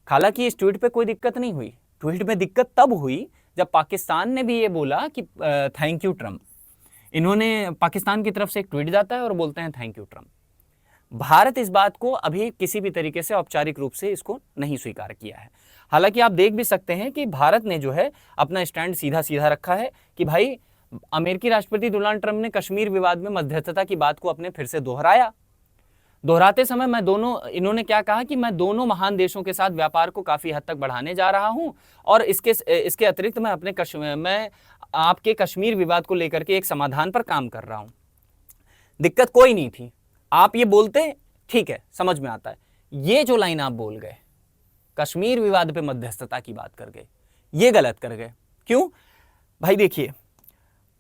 हालांकि इस ट्वीट पे कोई दिक्कत नहीं हुई, ट्वीट में दिक्कत तब हुई जब पाकिस्तान ने भी ये बोला कि थैंक यू ट्रंप। इन्होंने पाकिस्तान की तरफ से एक ट्वीट जाता है और बोलते हैं थैंक यू ट्रंप। भारत इस बात को अभी किसी भी तरीके से औपचारिक रूप से इसको नहीं स्वीकार किया है। हालांकि आप देख भी सकते हैं कि भारत ने जो है अपना स्टैंड सीधा सीधा रखा है कि भाई अमेरिकी राष्ट्रपति डोनाल्ड ट्रंप ने कश्मीर विवाद में मध्यस्थता की बात को अपने फिर से दोहराते समय इन्होंने क्या कहा कि मैं दोनों महान देशों के साथ व्यापार को काफी हद तक बढ़ाने जा रहा हूं, और इसके अतिरिक्त मैं आपके कश्मीर विवाद को लेकर के एक समाधान पर काम कर रहा हूं। दिक्कत कोई नहीं थी, आप ये बोलते ठीक है, समझ में आता है। ये जो लाइन आप बोल गए, कश्मीर विवाद पे मध्यस्थता की बात कर गए, ये गलत कर गए। क्यों भाई? देखिए,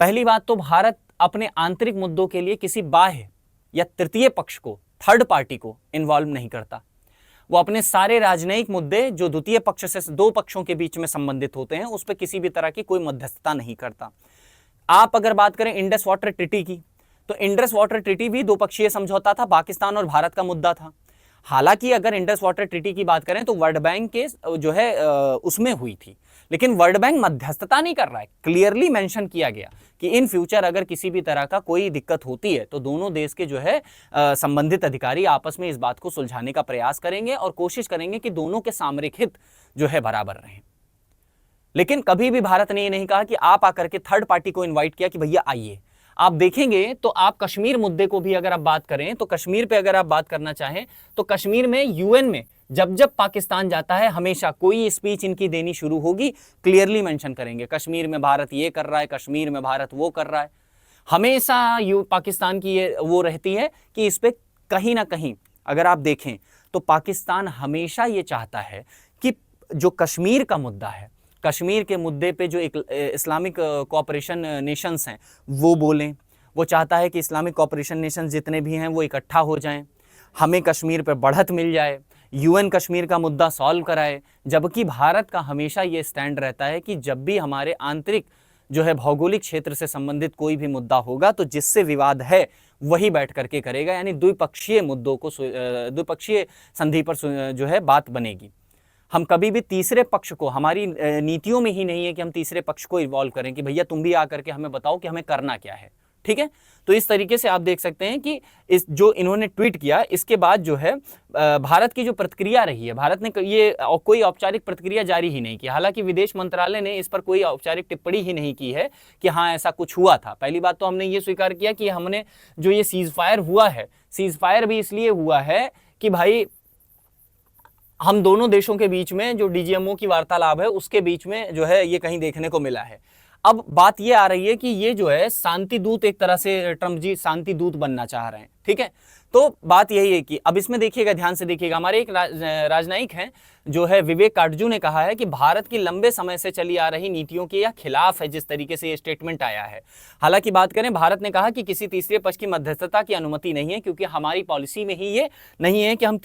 पहली बात तो भारत अपने आंतरिक मुद्दों के लिए किसी बाह्य या तृतीय पक्ष को, थर्ड पार्टी को इन्वॉल्व नहीं करता। वो अपने सारे राजनयिक मुद्दे जो द्वितीय पक्ष से दो पक्षों के बीच में संबंधित होते हैं उस पर किसी भी तरह की कोई मध्यस्थता नहीं करता। आप अगर बात करें इंडस वाटर ट्रीटी की, तो इंडस वाटर ट्रीटी भी दो पक्षीय समझौता था, पाकिस्तान और भारत का मुद्दा था। हालांकि अगर इंडस वाटर ट्रीटी की बात करें तो वर्ल्ड बैंक के जो है उसमें हुई थी, लेकिन वर्ल्ड बैंक मध्यस्थता नहीं कर रहा है। क्लियरली मेंशन किया गया कि इन फ्यूचर अगर किसी भी तरह का कोई दिक्कत होती है तो दोनों देश के जो है संबंधित अधिकारी आपस में इस बात को सुलझाने का प्रयास करेंगे और कोशिश करेंगे कि दोनों के सामरिक हित जो है बराबर रहें। लेकिन कभी भी भारत ने ये नहीं कहा कि आप आकर के थर्ड पार्टी को इन्वाइट किया कि भैया आइए। आप देखेंगे तो आप कश्मीर मुद्दे को भी अगर आप बात करें तो कश्मीर पे अगर आप बात करना चाहें तो कश्मीर में यूएन में जब पाकिस्तान जाता है हमेशा कोई स्पीच इनकी देनी शुरू होगी, क्लियरली मेंशन करेंगे कश्मीर में भारत ये कर रहा है, कश्मीर में भारत वो कर रहा है। हमेशा पाकिस्तान की ये वो रहती है कि इस पे कहीं ना कहीं अगर आप देखें तो पाकिस्तान हमेशा ये चाहता है कि जो कश्मीर का मुद्दा है, कश्मीर के मुद्दे पे जो इस्लामिक कोऑपरेशन नेशंस हैं वो बोलें। वो चाहता है कि इस्लामिक कोऑपरेशन नेशंस जितने भी हैं वो इकट्ठा हो जाएं, हमें कश्मीर पे बढ़त मिल जाए, यूएन कश्मीर का मुद्दा सॉल्व कराए। जबकि भारत का हमेशा ये स्टैंड रहता है कि जब भी हमारे आंतरिक जो है भौगोलिक क्षेत्र से संबंधित कोई भी मुद्दा होगा तो जिससे विवाद है वही बैठ करके करेगा, यानी द्विपक्षीय मुद्दों को द्विपक्षीय संधि पर जो है बात बनेगी। हम कभी भी तीसरे पक्ष को, हमारी नीतियों में ही नहीं है कि हम तीसरे पक्ष को इन्वॉल्व करें कि भैया तुम भी आकर के हमें बताओ कि हमें करना क्या है। ठीक है। तो इस तरीके से आप देख सकते हैं कि इस जो इन्होंने ट्वीट किया इसके बाद जो है भारत की जो प्रतिक्रिया रही है, भारत ने ये कोई औपचारिक प्रतिक्रिया जारी ही नहीं की। हालांकि विदेश मंत्रालय ने इस पर कोई औपचारिक टिप्पणी ही नहीं की है कि हाँ ऐसा कुछ हुआ था। पहली बात तो हमने ये स्वीकार किया कि हमने जो ये सीज फायर हुआ है, सीज फायर भी इसलिए हुआ है कि भाई हम दोनों देशों के बीच में जो डीजीएमओ की वार्तालाप है उसके बीच में जो है ये कहीं देखने को मिला है। अब बात ये आ रही है कि ये जो है शांति दूत, एक तरह से ट्रम्प जी शांति दूत बनना चाह रहे हैं, ठीक है। तो बात यही है कि अब इसमें देखिएगा, ध्यान से देखिएगा, हमारे एक राजनयिक हैं जो है विवेक काटजू ने कहा है कि भारत की लंबे समय से चली आ रही नीतियों के यह खिलाफ है जिस तरीके से ये स्टेटमेंट आया है। हालांकि बात करें, भारत ने कहा कि किसी तीसरे पक्ष की मध्यस्थता की अनुमति नहीं है, क्योंकि हमारी पॉलिसी में ही ये नहीं है कि हम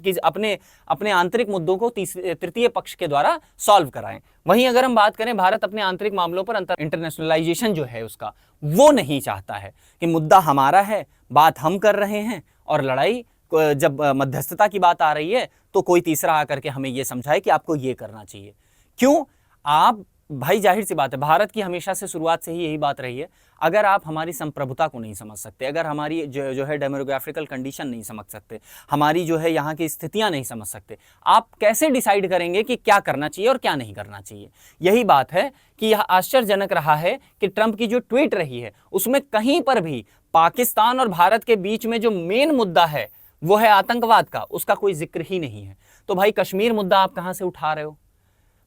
अपने आंतरिक मुद्दों को तृतीय पक्ष के द्वारा सॉल्व कराएं। वहीं अगर हम बात करें, भारत अपने आंतरिक मामलों पर इंटरनेशनलाइजेशन जो है उसका वो नहीं चाहता है कि मुद्दा हमारा है, बात हम कर रहे हैं, और लड़ाई जब मध्यस्थता की बात आ रही है तो कोई तीसरा आकर के हमें यह समझाए कि आपको ये करना चाहिए। क्यों? आप भाई जाहिर सी बात है, भारत की हमेशा से शुरुआत से ही यही बात रही है, अगर आप हमारी संप्रभुता को नहीं समझ सकते, अगर हमारी जो है डेमोग्राफिकल कंडीशन नहीं समझ सकते, हमारी जो है यहाँ की स्थितियाँ नहीं समझ सकते, आप कैसे डिसाइड करेंगे कि क्या करना चाहिए और क्या नहीं करना चाहिए। यही बात है कि यह आश्चर्यजनक रहा है कि ट्रंप की जो ट्वीट रही है उसमें कहीं पर भी पाकिस्तान और भारत के बीच में जो मेन मुद्दा है वो है आतंकवाद का, उसका कोई जिक्र ही नहीं है। तो भाई कश्मीर मुद्दा आप कहां से उठा रहे हो?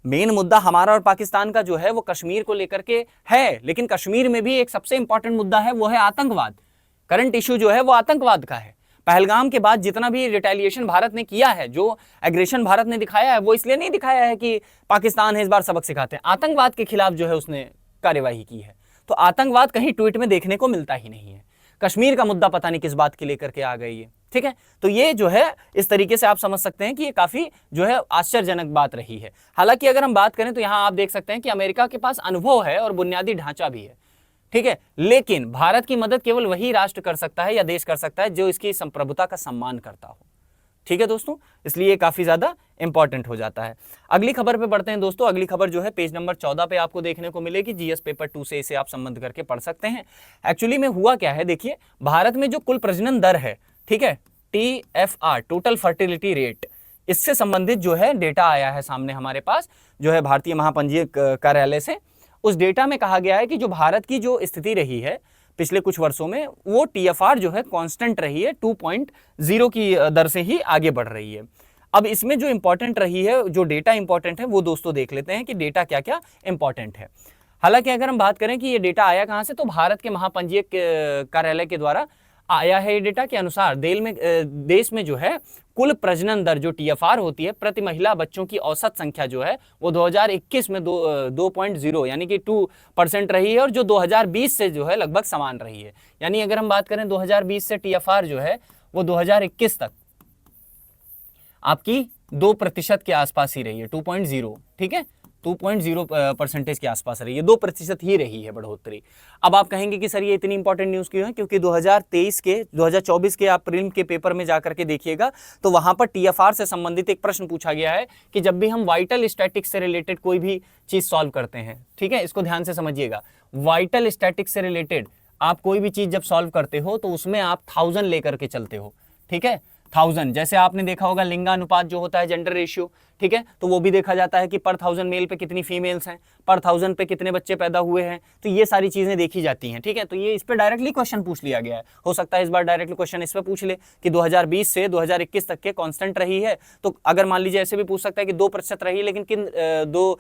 मेन मुद्दा हमारा और पाकिस्तान का जो है वो कश्मीर को लेकर के है, लेकिन कश्मीर में भी एक सबसे इंपॉर्टेंट मुद्दा है, वो है आतंकवाद। करंट इश्यू जो है वो आतंकवाद का है। पहलगाम के बाद जितना भी रिटेलिएशन भारत ने किया है, जो एग्रेशन भारत ने दिखाया है, वो इसलिए नहीं दिखाया है कि पाकिस्तान है इस बार सबक सिखाते हैं, आतंकवाद के खिलाफ जो है उसने कार्यवाही की है। तो आतंकवाद कहीं ट्वीट में देखने को मिलता ही नहीं है। कश्मीर का मुद्दा पता नहीं किस बात के लेकर के आ गई है, ठीक है। तो ये जो है इस तरीके से आप समझ सकते हैं कि ये काफी जो है आश्चर्यजनक बात रही है। हालांकि अगर हम बात करें तो यहां आप देख सकते हैं कि अमेरिका के पास अनुभव है और बुनियादी ढांचा भी है, ठीक है, लेकिन भारत की मदद केवल वही राष्ट्र कर सकता है या देश कर सकता है जो इसकी संप्रभुता का सम्मान करता हो, ठीक है दोस्तों। इसलिए काफी ज्यादा इंपॉर्टेंट हो जाता है। अगली खबर पे बढ़ते हैं दोस्तों। अगली खबर जो है पेज नंबर 14 पे आपको देखने को मिलेगी। जीएस पेपर 2 से इसे आप संबंध करके पढ़ सकते हैं। एक्चुअली में हुआ क्या है, देखिए, भारत में जो कुल प्रजनन दर है, ठीक है, TFR, टोटल फर्टिलिटी रेट, इससे संबंधित जो है डेटा आया है सामने हमारे पास, जो है भारतीय महापंजीयक कार्यालय से। उस डेटा में कहा गया है कि जो भारत की जो स्थिति रही है पिछले कुछ वर्षों में, वो TFR जो है कांस्टेंट रही है, 2.0 की दर से ही आगे बढ़ रही है। अब इसमें जो इंपॉर्टेंट रही है, जो डेटा इंपॉर्टेंट है, वो दोस्तों देख लेते हैं कि डेटा क्या क्या इंपॉर्टेंट है। हालांकि अगर हम बात करें कि ये डेटा आया कहां से, तो भारत के महापंजीयक कार्यालय के द्वारा आया है। ये डेटा के अनुसार देश में जो है कुल प्रजनन दर जो TFR होती है, प्रति महिला बच्चों की औसत संख्या जो है वो 2021 में 2.0 यानी कि 2% रही है, और जो 2020 से जो है लगभग समान रही है। यानी अगर हम बात करें 2020 से TFR जो है वो 2021 तक आपकी 2% के आसपास ही रही है, 2.0, ठीक है, 2.0% के आसपास रही है, 2% ही रही है बढ़ोतरी। अब आप कहेंगे कि सर ये इतनी इंपॉर्टेंट न्यूज़ क्यों है? क्योंकि 2024 के आप प्रीलिम के पेपर में जाकर के देखिएगा तो वहां पर TFR से संबंधित एक प्रश्न पूछा गया है कि जब भी हम वाइटल स्टैटिक्स से रिलेटेड कोई भी चीज़ सॉल्व करते हैं, ठीक है, इसको ध्यान से समझिएगा, वाइटल स्टैटिक्स से रिलेटेड आप कोई भी चीज़ जब सॉल्व करते हो तो उसमें आप 1000 लेकर के चलते हो, ठीक है, 1000। जैसे आपने देखा होगा लिंगानुपात जो होता है, जेंडर रेशियो, ठीक है, तो वो भी देखा जाता है कि पर 1000 मेल पे कितनी फीमेल्स हैं, पर 1000 पे कितने बच्चे पैदा हुए हैं, तो ये सारी चीजें देखी जाती हैं, ठीक है। तो ये इस पे डायरेक्टली क्वेश्चन पूछ लिया गया है। हो सकता है इस बार डायरेक्टली क्वेश्चन इस पे पूछ ले कि 2020 से 2021 तक के कांस्टेंट रही है, तो अगर मान लीजिए ऐसे भी पूछ सकता है कि 2% रही, लेकिन किन दो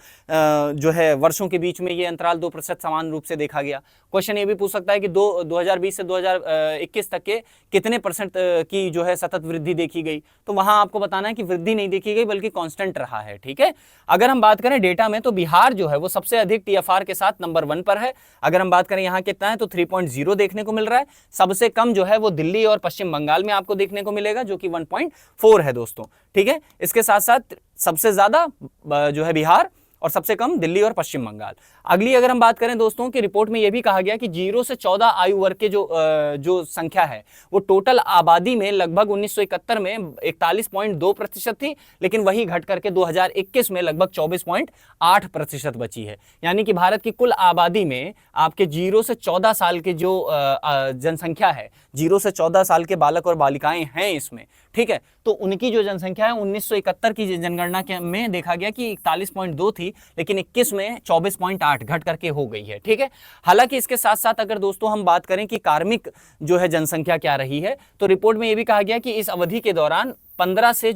जो है वर्षों के बीच में ये अंतराल 2% समान रूप से देखा गया। क्वेश्चन ये भी पूछ सकता है कि 2020 से 2021 तक के कितने % की जो है सतत वृद्धि देखी गई, तो वहां आपको बताना है कि वृद्धि नहीं देखी गई बल्कि कांस्टेंट रहा है, ठीक है। अगर हम बात करें डेटा में तो बिहार जो है वो सबसे अधिक TFR के साथ नंबर 1 पर है। अगर हम बात करें यहाँ कितना है तो 3.0 देखने को मिल रहा है। सबसे कम जो है वो दिल्ली और पश्चिम बंगाल में आपको देखने को मिलेगा जो कि 1.4 है दोस्तों, ठीक है। इसके साथ साथ सबसे ज्यादा जो है बिहार और सबसे कम दिल्ली और पश्चिम बंगाल। अगली अगर हम बात करें दोस्तों की रिपोर्ट में यह भी कहा गया कि 0 से 14 आयु वर्ग के जो संख्या है वो टोटल आबादी में लगभग 1971 में 41.2% थी, लेकिन वही घट करके 2021 में लगभग 24.8% बची है। यानी कि भारत की कुल आबादी में आपके 0 से 14 साल के जो जनसंख्या है, 0 से 14 साल के बालक और बालिकाएं हैं इसमें, ठीक है, तो उनकी जो जनसंख्या है 1971 की जनगणना में देखा गया कि 41.2 थी, लेकिन 21 में 24.8 घट करके हो गई है, ठीक है। हालांकि इसके साथ साथ अगर दोस्तों हम बात करें कि कार्मिक जो है जनसंख्या क्या रही है, तो रिपोर्ट में यह भी कहा गया कि इस अवधि के दौरान 15 से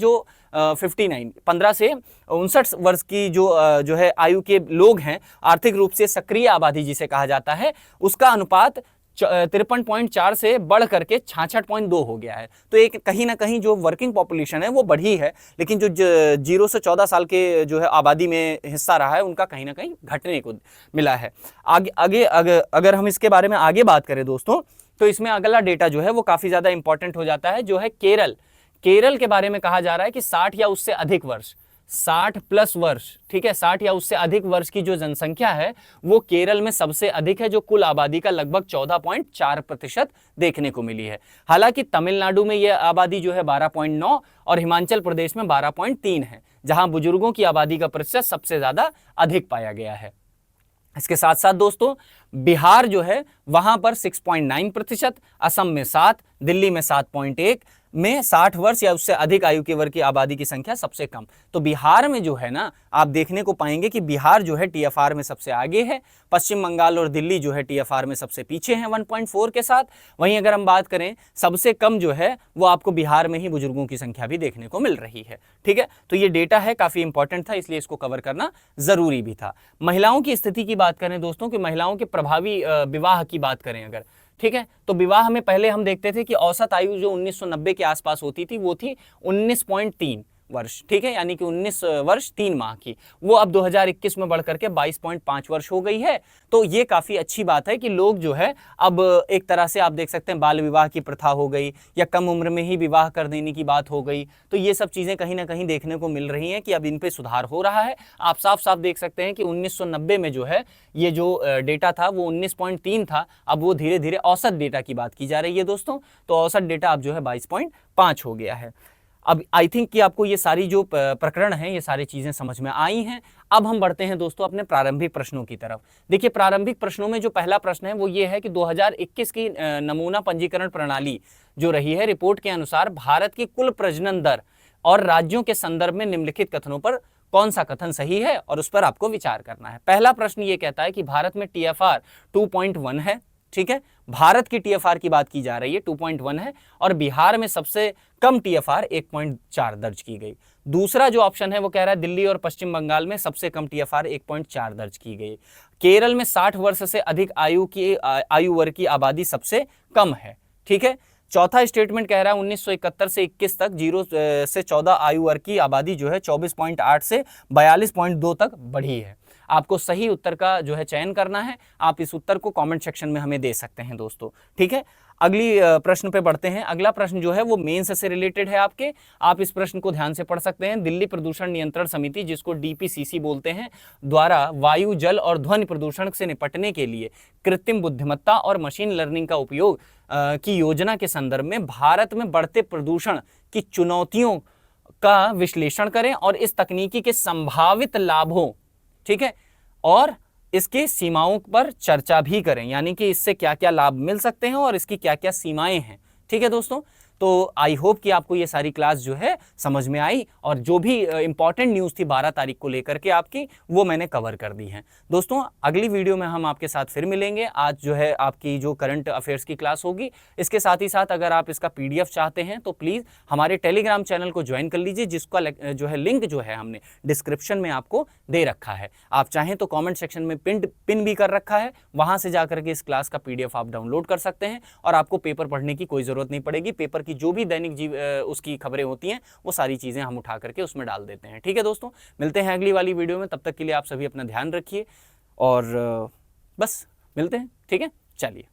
59 वर्ष की जो है आयु के लोग हैं, आर्थिक रूप से सक्रिय आबादी जिसे कहा जाता है, उसका अनुपात 53.4 से बढ़ करके 66.2 हो गया है। तो एक कहीं ना कहीं जो वर्किंग पॉपुलेशन है वो बढ़ी है, लेकिन जो 0 से 14 साल के जो है आबादी में हिस्सा रहा है उनका कहीं ना कहीं घटने को मिला है। आगे अगर हम इसके बारे में आगे बात करें दोस्तों, तो इसमें अगला डेटा जो है वो काफी ज्यादा इंपॉर्टेंट हो जाता है, जो है केरल के बारे में कहा जा रहा है कि 60 या उससे अधिक वर्ष, 60 प्लस वर्ष, ठीक है, 60 या उससे अधिक वर्ष की जो जनसंख्या है वो केरल में सबसे अधिक है, जो कुल आबादी का लगभग 14.4% देखने को मिली है। हालांकि तमिलनाडु में यह आबादी जो है 12.9 और हिमाचल प्रदेश में 12.3 है, जहां बुजुर्गों की आबादी का प्रतिशत सबसे ज्यादा अधिक पाया गया है। इसके साथ साथ दोस्तों बिहार जो है वहां पर 6.9%, असम में 7, दिल्ली में 7.1 में 60 वर्ष या उससे अधिक आयु के वर्ग की आबादी की संख्या सबसे कम। तो बिहार में जो है ना, आप देखने को पाएंगे कि बिहार जो है टीएफआर में सबसे आगे है, पश्चिम बंगाल और दिल्ली जो है टीएफआर में सबसे पीछे हैं 1.4 के साथ। वहीं अगर हम बात करें सबसे कम जो है वो आपको बिहार में ही बुजुर्गों की संख्या भी देखने को मिल रही है, ठीक है। तो ये डेटा है, काफी इंपॉर्टेंट था, इसलिए इसको कवर करना जरूरी भी था। महिलाओं की स्थिति की बात करें दोस्तों, कि महिलाओं के प्रभावी विवाह की बात करें अगर, ठीक है, तो विवाह में पहले हम देखते थे कि औसत आयु जो 1990 के आसपास होती थी वो थी 19.3 वर्ष, ठीक है, यानी कि 19 वर्ष 3 माह की, वो अब 2021 में बढ़कर के 22.5 वर्ष हो गई है। तो ये काफी अच्छी बात है कि लोग जो है अब एक तरह से आप देख सकते हैं बाल विवाह की प्रथा हो गई या कम उम्र में ही विवाह कर देने की बात हो गई। तो ये सब चीजें कहीं ना कहीं देखने को मिल रही हैं कि अब इन पे सुधार हो रहा है। आप साफ साफ देख सकते हैं कि 1990 में जो है ये जो डेटा था वो 19.3 था, अब वो धीरे धीरे औसत डेटा की बात की जा रही है दोस्तों, तो औसत डेटा अब जो है 22.5 हो गया है। अब आई थिंक कि आपको ये सारी जो प्रकरण हैं ये सारी चीज़ें समझ में आई हैं। अब हम बढ़ते हैं दोस्तों अपने प्रारंभिक प्रश्नों की तरफ। देखिए प्रारंभिक प्रश्नों में जो पहला प्रश्न है वो ये है कि 2021 की नमूना पंजीकरण प्रणाली जो रही है, रिपोर्ट के अनुसार भारत की कुल प्रजनन दर और राज्यों के संदर्भ में निम्नलिखित कथनों पर कौन सा कथन सही है, और उस पर आपको विचार करना है। पहला प्रश्न ये कहता है कि भारत में टीएफआर 2.1 है, ठीक है, भारत की टीएफआर की बात की जा रही है, 2.1 है, और बिहार में सबसे कम टीएफआर 1.4 दर्ज की गई। दूसरा जो ऑप्शन है वो कह रहा है दिल्ली और पश्चिम बंगाल में सबसे कम टीएफआर 1.4 दर्ज की गई। केरल में 60 वर्ष से अधिक आयु वर्ग की आबादी सबसे कम है, ठीक है। चौथा स्टेटमेंट कह रहा है 1971 से 21 तक 0 से 14 आयु वर्ग की आबादी जो है 24.8 से 42.2 तक बढ़ी है। आपको सही उत्तर का जो है चयन करना है, आप इस उत्तर को कमेंट सेक्शन में हमें दे सकते हैं दोस्तों, ठीक है। अगली प्रश्न पे बढ़ते हैं। अगला प्रश्न जो है वो मेंस से रिलेटेड है आपके, आप इस प्रश्न को ध्यान से पढ़ सकते हैं। दिल्ली प्रदूषण नियंत्रण समिति, जिसको डीपीसीसी बोलते हैं, द्वारा वायु, जल और ध्वनि प्रदूषण से निपटने के लिए कृत्रिम बुद्धिमत्ता और मशीन लर्निंग का उपयोग की योजना के संदर्भ में भारत में बढ़ते प्रदूषण की चुनौतियों का विश्लेषण करें और इस तकनीकी के संभावित लाभों, ठीक है, और इसकी सीमाओं पर चर्चा भी करें, यानी कि इससे क्या क्या लाभ मिल सकते हैं और इसकी क्या क्या सीमाएं हैं, ठीक है दोस्तों। तो आई होप कि आपको ये सारी क्लास जो है समझ में आई, और जो भी इंपॉर्टेंट न्यूज़ थी 12 तारीख को लेकर के आपकी, वो मैंने कवर कर दी है दोस्तों। अगली वीडियो में हम आपके साथ फिर मिलेंगे। आज जो है आपकी जो करंट अफेयर्स की क्लास होगी, इसके साथ ही साथ अगर आप इसका PDF चाहते हैं तो प्लीज़ हमारे टेलीग्राम चैनल को ज्वाइन कर लीजिए, जिसका जो है लिंक जो है हमने डिस्क्रिप्शन में आपको दे रखा है। आप चाहें तो कॉमेंट सेक्शन में पिन भी कर रखा है, वहाँ से जा करके इस क्लास का PDF आप डाउनलोड कर सकते हैं, और आपको पेपर पढ़ने की कोई ज़रूरत नहीं पड़ेगी। पेपर की जो भी दैनिक उसकी खबरें होती हैं वो सारी चीज़ें हम उठा करके उसमें डाल देते हैं, ठीक है दोस्तों। मिलते हैं अगली वाली वीडियो में, तब तक के लिए आप सभी अपना ध्यान रखिए, और बस मिलते हैं, ठीक है, चलिए।